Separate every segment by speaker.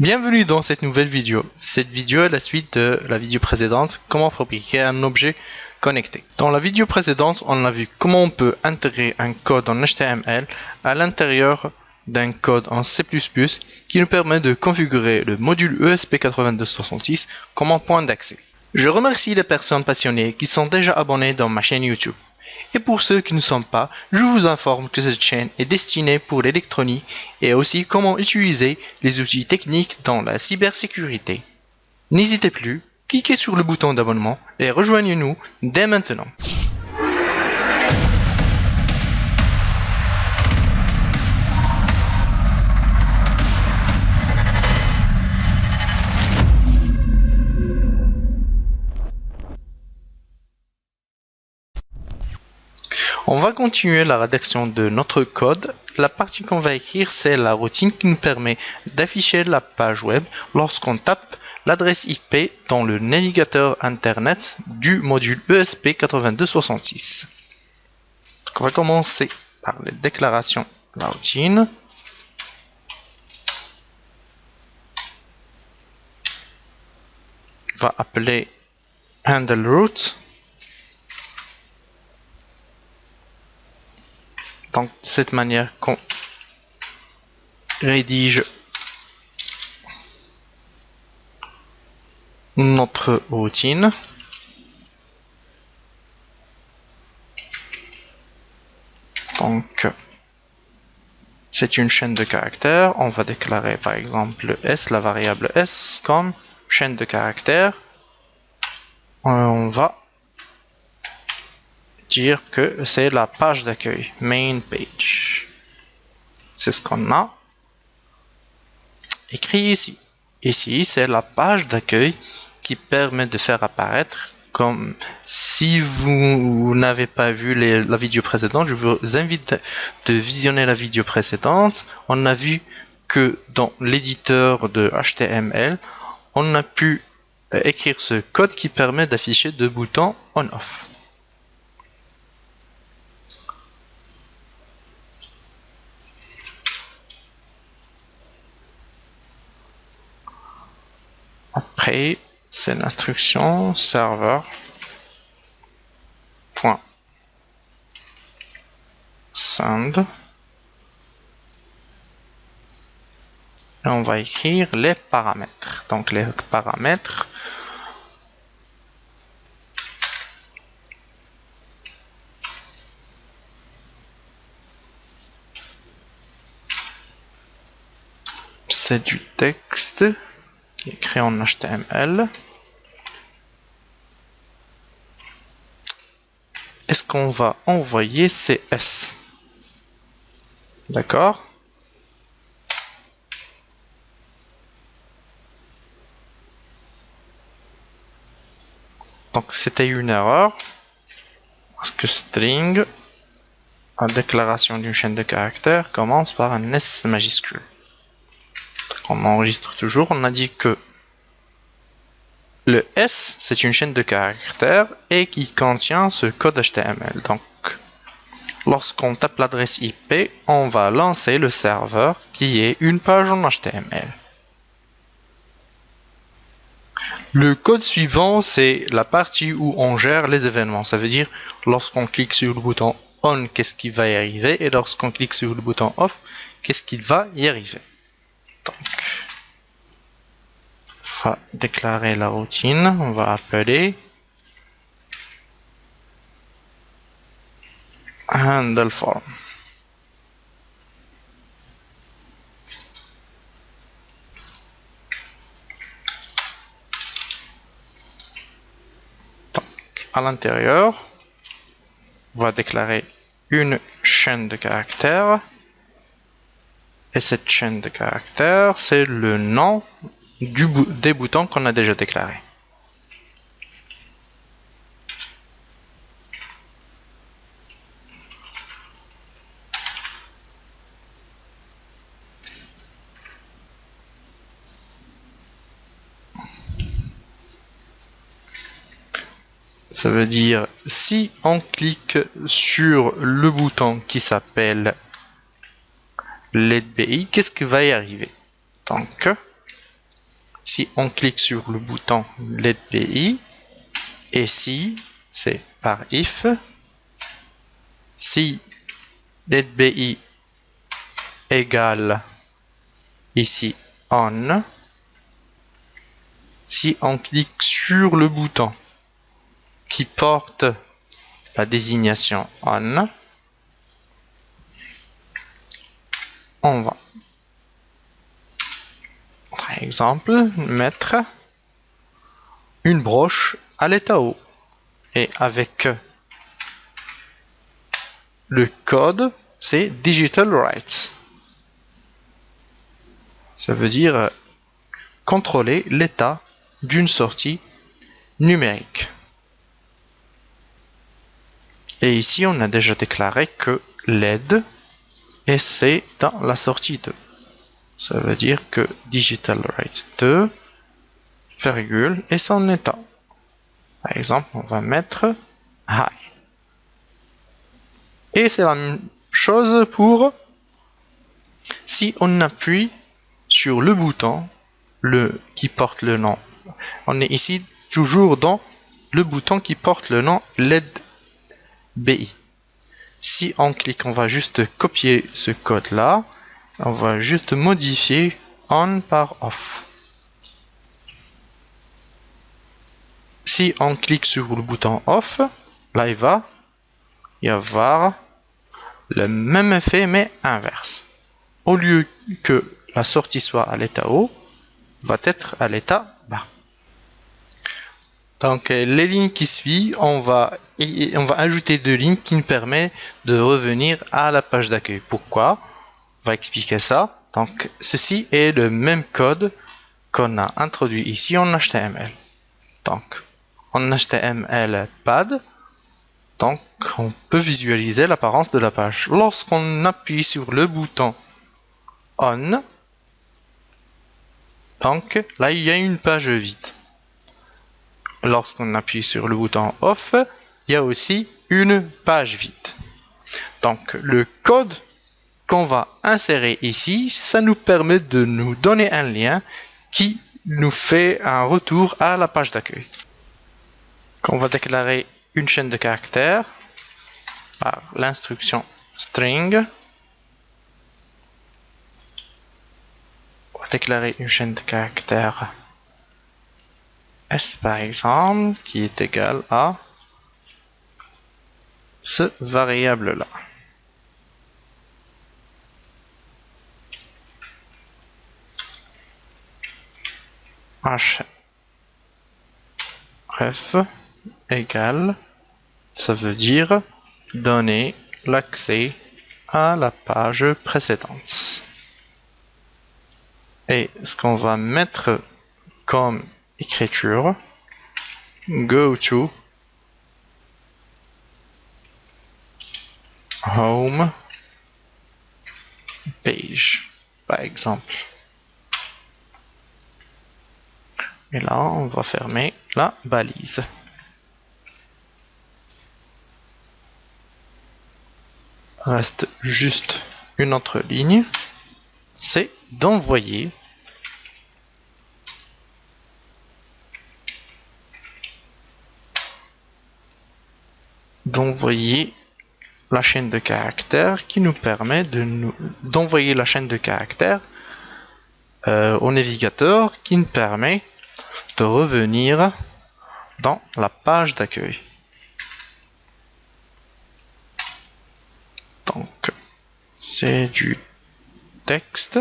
Speaker 1: Bienvenue dans cette nouvelle vidéo. Cette vidéo est la suite de la vidéo précédente, comment fabriquer un objet connecté. Dans la vidéo précédente, on a vu comment on peut intégrer un code en HTML à l'intérieur d'un code en C++ qui nous permet de configurer le module ESP8266 comme un point d'accès. Je remercie les personnes passionnées qui sont déjà abonnées dans ma chaîne YouTube. Et pour ceux qui ne sont pas, je vous informe que cette chaîne est destinée pour l'électronique et aussi comment utiliser les outils techniques dans la cybersécurité. N'hésitez plus, cliquez sur le bouton d'abonnement et rejoignez-nous dès maintenant. On va continuer la rédaction de notre code. La partie qu'on va écrire, c'est la routine qui nous permet d'afficher la page web lorsqu'on tape l'adresse IP dans le navigateur internet du module ESP8266. Donc on va commencer par les déclarations de la routine. On va appeler handle route. Donc, de cette manière qu'on rédige notre routine. Donc, c'est une chaîne de caractères. On va déclarer par exemple le S, la variable S, comme chaîne de caractères. On va dire que c'est la page d'accueil, main page. C'est ce qu'on a écrit ici. Ici, c'est la page d'accueil qui permet de faire apparaître, comme si vous n'avez pas vu la vidéo précédente, je vous invite de visionner la vidéo précédente. On a vu que dans l'éditeur de HTML, on a pu écrire ce code qui permet d'afficher deux boutons on-off. Après, c'est l'instruction serveur.send. Et on va écrire les paramètres. Donc les paramètres, c'est du texte écrit en HTML. Est-ce qu'on va envoyer CS? D'accord? Donc c'était une erreur parce que string, la déclaration d'une chaîne de caractères, commence par un S majuscule. On enregistre toujours, on a dit que le S, c'est une chaîne de caractères et qui contient ce code HTML. Donc, lorsqu'on tape l'adresse IP, on va lancer le serveur qui est une page en HTML. Le code suivant, c'est la partie où on gère les événements. Ça veut dire, lorsqu'on clique sur le bouton ON, qu'est-ce qui va y arriver, et lorsqu'on clique sur le bouton OFF, qu'est-ce qui va y arriver. Donc, on va déclarer la routine, on va appeler handle form. Donc, à l'intérieur, on va déclarer une chaîne de caractères. Et cette chaîne de caractères, c'est le nom des boutons qu'on a déjà déclarés. Ça veut dire si on clique sur le bouton qui s'appelle LED BI, qu'est-ce qui va y arriver? Donc, Si on clique sur le bouton LED BI, et si, c'est par if, si LED BI égale ici on, si on clique sur le bouton qui porte la désignation on, on va par exemple mettre une broche à l'état haut et avec le code c'est digital rights. Ça veut dire contrôler l'état d'une sortie numérique. Et ici, on a déjà déclaré que LED et c'est dans la sortie 2. Ça veut dire que digital write 2, virgule, et son état. Par exemple, on va mettre high. Et c'est la même chose pour si on appuie sur le bouton qui porte le nom. On est ici toujours dans le bouton qui porte le nom LED BI. Si on clique, on va juste copier ce code là. On va juste modifier on par off. Si on clique sur le bouton off, là il va y avoir le même effet mais inverse. Au lieu que la sortie soit à l'état haut, va être à l'état bas. Donc les lignes qui suivent, on va ajouter deux lignes qui nous permettent de revenir à la page d'accueil. Pourquoi? On va expliquer ça. Donc ceci est le même code qu'on a introduit ici en HTML. Donc en HTML pad, donc on peut visualiser l'apparence de la page. Lorsqu'on appuie sur le bouton on, donc là il y a une page vide. Lorsqu'on appuie sur le bouton off, il y a aussi une page vide. Donc le code qu'on va insérer ici, ça nous permet de nous donner un lien qui nous fait un retour à la page d'accueil. On va déclarer une chaîne de caractères par l'instruction string. On va déclarer une chaîne de caractères S par exemple, qui est égal à ce variable là. Href égale, ça veut dire donner l'accès à la page précédente. Et ce qu'on va mettre comme écriture, go to home page, par exemple. Et là, on va fermer la balise. Reste juste une autre ligne, c'est d'envoyer la chaîne de caractères qui nous permet d'envoyer la chaîne de caractères au navigateur qui nous permet de revenir dans la page d'accueil. Donc c'est du texte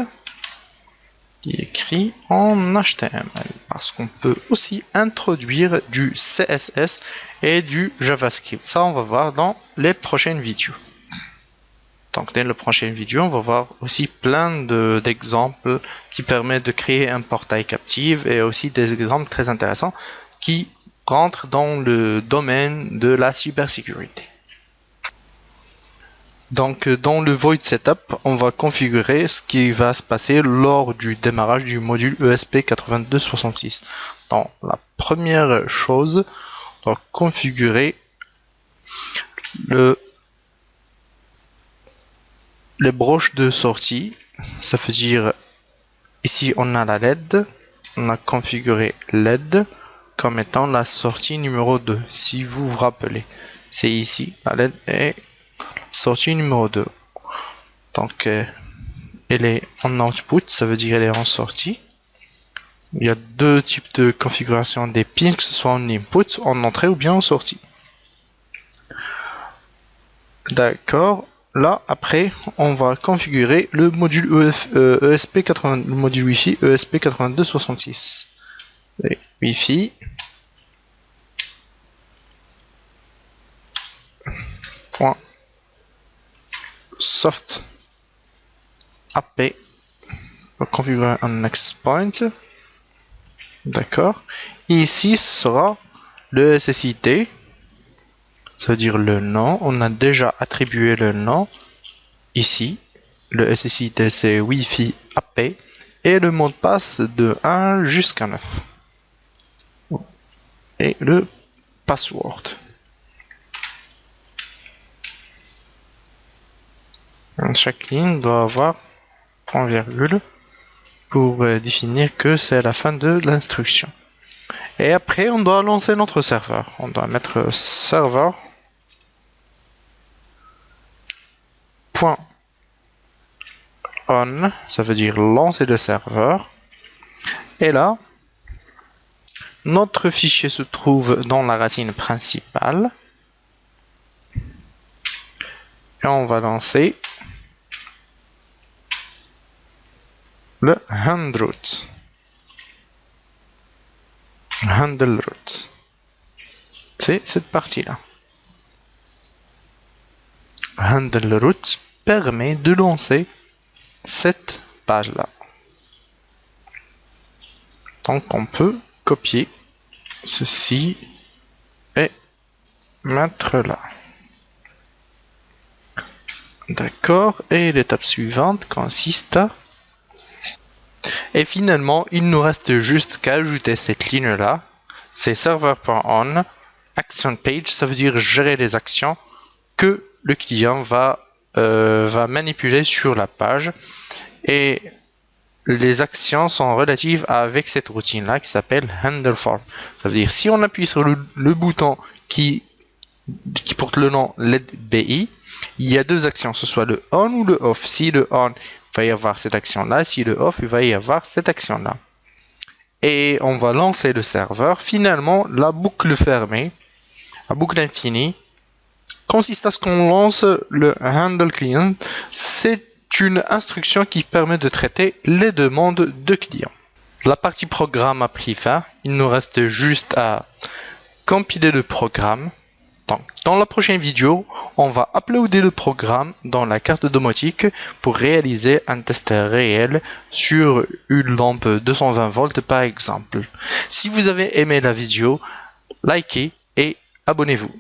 Speaker 1: qui est écrit en HTML parce qu'on peut aussi introduire du CSS et du JavaScript. Ça, on va voir dans les prochaines vidéos. Donc, dans la prochaine vidéo, on va voir aussi plein d'exemples qui permettent de créer un portail captif et aussi des exemples très intéressants qui rentrent dans le domaine de la cybersécurité. Donc, dans le Void Setup, on va configurer ce qui va se passer lors du démarrage du module ESP8266. Donc, la première chose, on va configurer les broches de sortie. Ça veut dire, ici, on a la LED. on a configuré LED comme étant la sortie numéro 2. Si vous vous rappelez, c'est ici, la LED est sortie numéro 2. Donc, elle est en output, ça veut dire elle est en sortie. Il y a deux types de configuration des pins, que ce soit en input, en entrée ou bien en sortie. D'accord. Là, après, on va configurer le module ESP80, le module Wi-Fi ESP8266. Et Wi-Fi. Point. Soft. AP. On va configurer un access point. D'accord. Et ici, ce sera le SSID. Ça veut dire le nom. On a déjà attribué le nom ici. Le SSID c'est Wi-Fi AP. Et le mot de passe de 1 jusqu'à 9. Et le password. Chaque ligne doit avoir point virgule pour définir que c'est la fin de l'instruction. Et après, on doit lancer notre serveur. On doit mettre serveur point on, ça veut dire lancer le serveur. Et là, notre fichier se trouve dans la racine principale. Et on va lancer le handle root. Handle root. C'est cette partie-là. Handle root permet de lancer cette page-là. Donc on peut copier ceci et mettre là. D'accord. Et l'étape suivante consiste à... Et finalement, il nous reste juste qu'à ajouter cette ligne-là. C'est server.on, action page, ça veut dire gérer les actions que le client va manipuler sur la page. Et les actions sont relatives avec cette routine-là qui s'appelle handle form. Ça veut dire si on appuie sur le bouton qui porte le nom LED BI, il y a deux actions, ce soit le on ou le off. Si le on, il va y avoir cette action-là. Si le off, il va y avoir cette action-là. Et on va lancer le serveur. Finalement, la boucle fermée, la boucle infinie, consiste à ce qu'on lance le handle client. C'est une instruction qui permet de traiter les demandes de clients. La partie programme a pris fin. Il nous reste juste à compiler le programme. Donc, dans la prochaine vidéo, on va uploader le programme dans la carte domotique pour réaliser un test réel sur une lampe 220 volts par exemple. Si vous avez aimé la vidéo, likez et abonnez-vous.